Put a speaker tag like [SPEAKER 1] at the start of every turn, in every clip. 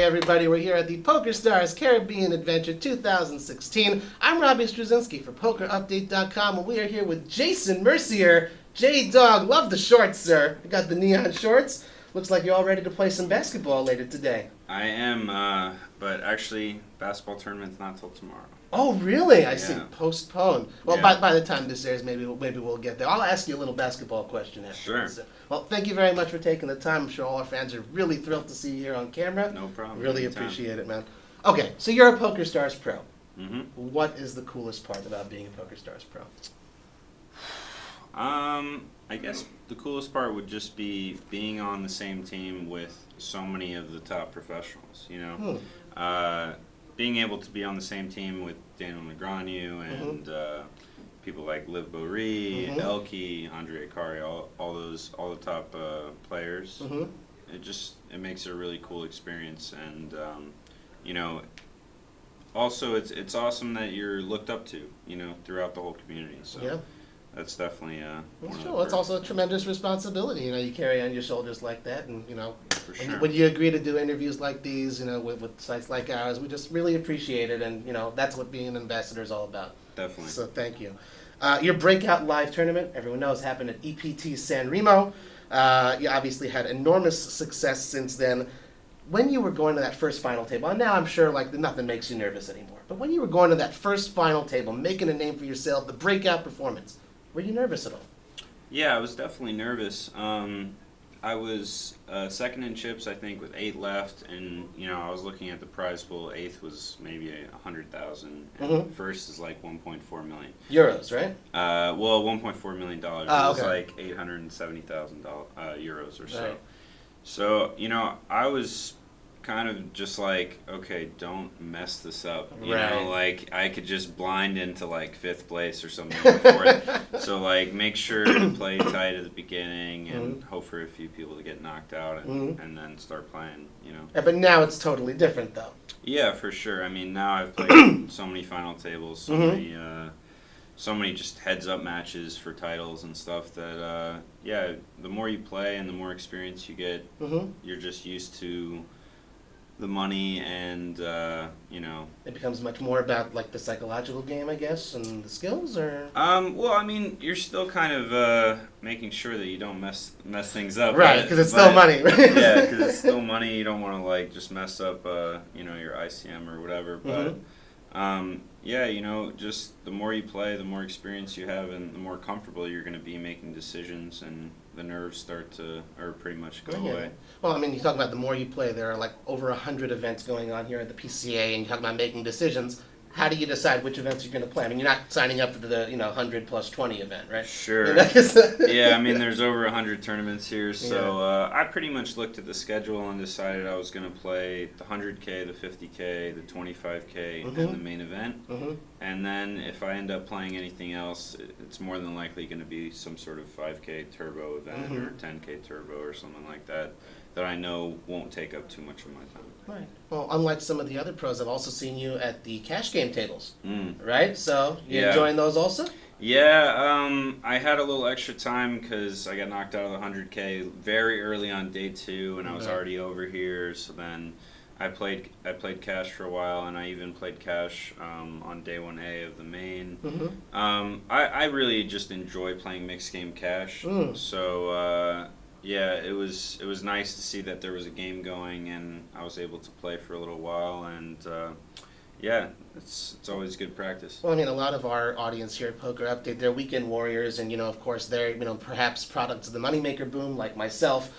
[SPEAKER 1] everybody. We're here at the PokerStars Caribbean Adventure 2016. I'm Robbie Struzinski for PokerUpdate.com, and we are here with Jason Mercier. J-Dog, love the shorts, sir. You got the neon shorts. Looks like you're all ready to play some basketball later today.
[SPEAKER 2] I am, but actually, basketball tournament's not till tomorrow.
[SPEAKER 1] Oh, really? I
[SPEAKER 2] Yeah.
[SPEAKER 1] see. Postponed. Well,
[SPEAKER 2] Yeah.
[SPEAKER 1] by the time this airs, maybe we'll get there. I'll ask you a little basketball question after.
[SPEAKER 2] Sure.
[SPEAKER 1] This. Well, thank you very much for taking the time. I'm sure all our fans are really thrilled to see you here on camera.
[SPEAKER 2] No problem.
[SPEAKER 1] Really
[SPEAKER 2] Anytime.
[SPEAKER 1] appreciate it, man. Okay, so you're a PokerStars pro.
[SPEAKER 2] Mm-hmm.
[SPEAKER 1] What is the coolest part about being a PokerStars pro?
[SPEAKER 2] I guess the coolest part would just be being on the same team with so many of the top professionals, you know? Being able to be on the same team with Daniel Negreanu and people like Liv Boeri, Elke, Andre Akari, all the top players. It makes it a really cool experience, and you know, also it's awesome that you're looked up to, you know, throughout the whole community. So
[SPEAKER 1] Yeah.
[SPEAKER 2] that's definitely one of the
[SPEAKER 1] Sure. It's
[SPEAKER 2] perks.
[SPEAKER 1] also a tremendous responsibility, you know, you carry on your shoulders like that, and, you know,
[SPEAKER 2] For sure.
[SPEAKER 1] when you agree to do interviews like these, you know, with sites like ours, we just really appreciate it, and, you know, that's what being an ambassador is all about.
[SPEAKER 2] Definitely.
[SPEAKER 1] So thank you. Your breakout live tournament, everyone knows, happened at EPT San Remo. You obviously had enormous success since then. When you were going to that first final table, and now I'm sure like nothing makes you nervous anymore, but when you were going to that first final table, making a name for yourself, the breakout performance, were you nervous at all?
[SPEAKER 2] Yeah, I was definitely nervous. I was second in chips, I think, with 8 left, and you know I was looking at the prize pool. 8th was maybe 100,000, and first is like 1.4 million.
[SPEAKER 1] Euros, right?
[SPEAKER 2] Well, 1.4 million dollars.
[SPEAKER 1] Oh,
[SPEAKER 2] It was
[SPEAKER 1] okay.
[SPEAKER 2] like 870,000 euros or so.
[SPEAKER 1] Right.
[SPEAKER 2] So you know, I was kind of just like, okay, don't mess this up. You
[SPEAKER 1] Right.
[SPEAKER 2] know, like I could just blind into like 5th place or something. Like so like make sure to play tight at the beginning and hope for a few people to get knocked out and then start playing, you know.
[SPEAKER 1] Yeah, but now it's totally different, though.
[SPEAKER 2] Yeah, for sure. I mean, now I've played so many final tables, so many just heads up matches for titles and stuff that yeah, the more you play and the more experience you get, you're just used to the money, and you know,
[SPEAKER 1] It becomes much more about like the psychological game, I guess, and the skills, or
[SPEAKER 2] well, I mean, you're still kind of making sure that you don't mess things up,
[SPEAKER 1] right, because it's still money, right?
[SPEAKER 2] Yeah, because it's still money. You don't want to like just mess up, you know, your ICM or whatever. But yeah, you know, just the more you play, the more experience you have, and the more comfortable you're going to be making decisions, and the nerves start to, or pretty much go away.
[SPEAKER 1] Well, I mean, you talk about the more you play, there are like over 100 events going on here at the PCA, and you talk about making decisions. How do you decide which events you're going to play? I mean, you're not signing up for the 100 plus 20 event, right?
[SPEAKER 2] Sure. Yeah, I mean, there's over 100 tournaments here, so I pretty much looked at the schedule and decided I was going to play the 100K, the 50K, the 25K, and the main event. And then if I end up playing anything else, it's more than likely going to be some sort of 5K turbo event or 10K turbo or something like that I know won't take up too much of my time.
[SPEAKER 1] Right. Well, unlike some of the other pros, I've also seen you at the cash game tables, right? So you enjoying those also?
[SPEAKER 2] Yeah, I had a little extra time because I got knocked out of the 100K very early on day 2, and I was already over here. So then I played cash for a while, and I even played cash on day 1A of the main. I really just enjoy playing mixed game cash. So yeah, it was nice to see that there was a game going, and I was able to play for a little while, and yeah, it's always good practice.
[SPEAKER 1] Well, I mean, a lot of our audience here at Poker Update, they're weekend warriors, and, you know, of course, they're, you know, perhaps products of the moneymaker boom, like myself.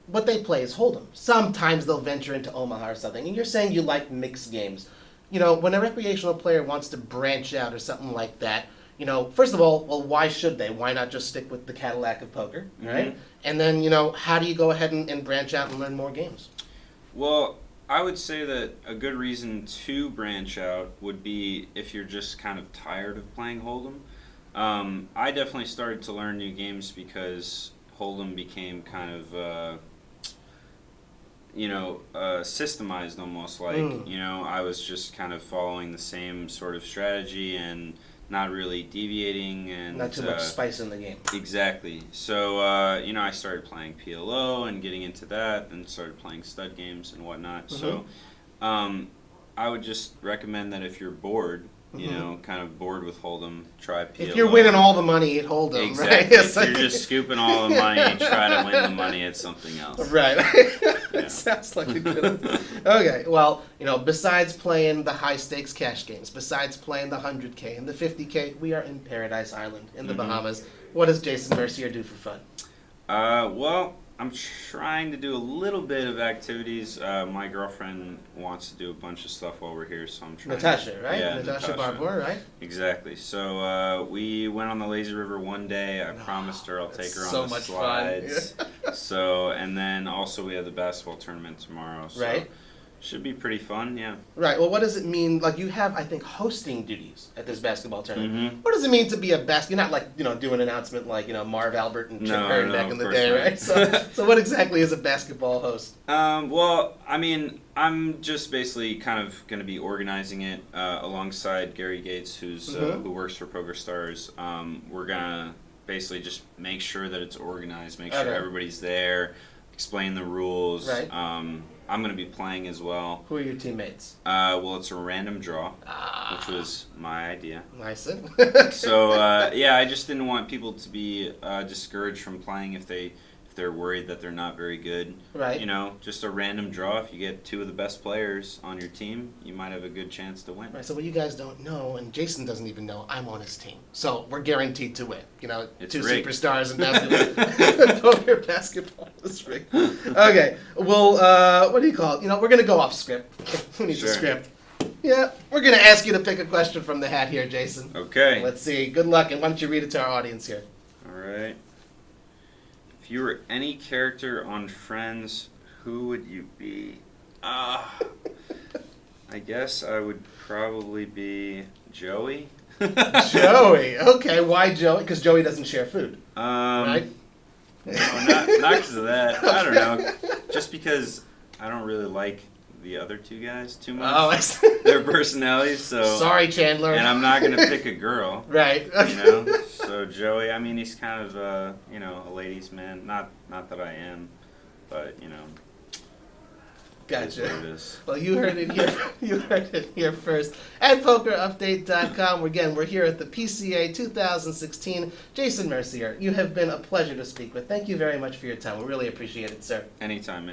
[SPEAKER 1] What they play is Hold'em. Sometimes they'll venture into Omaha or something, and you're saying you like mixed games. You know, when a recreational player wants to branch out or something like that, you know, first of all, well, why should they? Why not just stick with the Cadillac of poker, right? And then, you know, how do you go ahead and branch out and learn more games?
[SPEAKER 2] Well, I would say that a good reason to branch out would be if you're just kind of tired of playing Hold'em. I definitely started to learn new games because Hold'em became kind of, you know, systemized almost, like, you know, I was just kind of following the same sort of strategy and not really deviating, and
[SPEAKER 1] Not too much spice in the game.
[SPEAKER 2] Exactly. So you know, I started playing PLO and getting into that, and started playing stud games and whatnot. So I would just recommend that if you're bored, you know, kind of bored with Hold'em, try PLO.
[SPEAKER 1] If you're winning all the money at Hold'em,
[SPEAKER 2] exactly.
[SPEAKER 1] right?
[SPEAKER 2] If you're just scooping all the money, try to win the money at something else.
[SPEAKER 1] Right.
[SPEAKER 2] Yeah.
[SPEAKER 1] It sounds like a good. Okay. Well, besides playing the high stakes cash games, besides playing the 100K and the 50K, we are in Paradise Island in the Bahamas. What does Jason Mercier do for fun?
[SPEAKER 2] Well, I'm trying to do a little bit of activities. My girlfriend wants to do a bunch of stuff while we're here, so I'm trying.
[SPEAKER 1] Natasha, right?
[SPEAKER 2] Yeah,
[SPEAKER 1] Natasha Barbour, right?
[SPEAKER 2] Exactly. So we went on the lazy river one day. I promised her I'll take her on the slides. So, and then also we have the basketball tournament tomorrow. So
[SPEAKER 1] right.
[SPEAKER 2] Should be pretty fun, yeah.
[SPEAKER 1] Right. Well, what does it mean? Like, you have, I think, hosting duties at this basketball tournament. What does it mean to be a You're not like, doing an announcement like, Marv Albert and Chip Hearn back in the day,
[SPEAKER 2] not.
[SPEAKER 1] right? So what exactly is a basketball host?
[SPEAKER 2] Well, I mean, I'm just basically kind of going to be organizing it alongside Gary Gates, who works for PokerStars. We're going to basically just make sure that it's organized, make sure everybody's there, explain the rules.
[SPEAKER 1] Right.
[SPEAKER 2] I'm going to be playing as well.
[SPEAKER 1] Who are your teammates?
[SPEAKER 2] Well, it's a random draw, which was my idea.
[SPEAKER 1] Nice.
[SPEAKER 2] So, I just didn't want people to be discouraged from playing if they're worried that they're not very good.
[SPEAKER 1] Right.
[SPEAKER 2] Just a random draw. If you get two of the best players on your team, you might have a good chance to win.
[SPEAKER 1] Right. So what you guys don't know, and Jason doesn't even know, I'm on his team. So we're guaranteed to win.
[SPEAKER 2] It's
[SPEAKER 1] two
[SPEAKER 2] rigged.
[SPEAKER 1] Superstars in basketball. Poker basketball is rigged. Okay. Well, what do you call it? We're going to go off script. Who needs a script? Yeah. We're going to ask you to pick a question from the hat here, Jason.
[SPEAKER 2] Okay.
[SPEAKER 1] Let's see. Good luck, and why don't you read it to our audience here?
[SPEAKER 2] All right. If you were any character on Friends, who would you be? I guess I would probably be Joey.
[SPEAKER 1] Joey. Okay, why Joey? Because Joey doesn't share food. Right?
[SPEAKER 2] No, not because of that. I don't know. Just because I don't really like the other two guys too much.
[SPEAKER 1] Oh, I see.
[SPEAKER 2] Their personalities. So
[SPEAKER 1] sorry, Chandler.
[SPEAKER 2] And I'm not gonna pick a girl.
[SPEAKER 1] Right.
[SPEAKER 2] So Joey. I mean, he's kind of a ladies' man. Not that I am, but
[SPEAKER 1] Gotcha.
[SPEAKER 2] It is.
[SPEAKER 1] Well, you heard it here. You heard it here first. At PokerUpdate.com. We're here at the PCA 2016. Jason Mercier, you have been a pleasure to speak with. Thank you very much for your time. We really appreciate it, sir.
[SPEAKER 2] Anytime.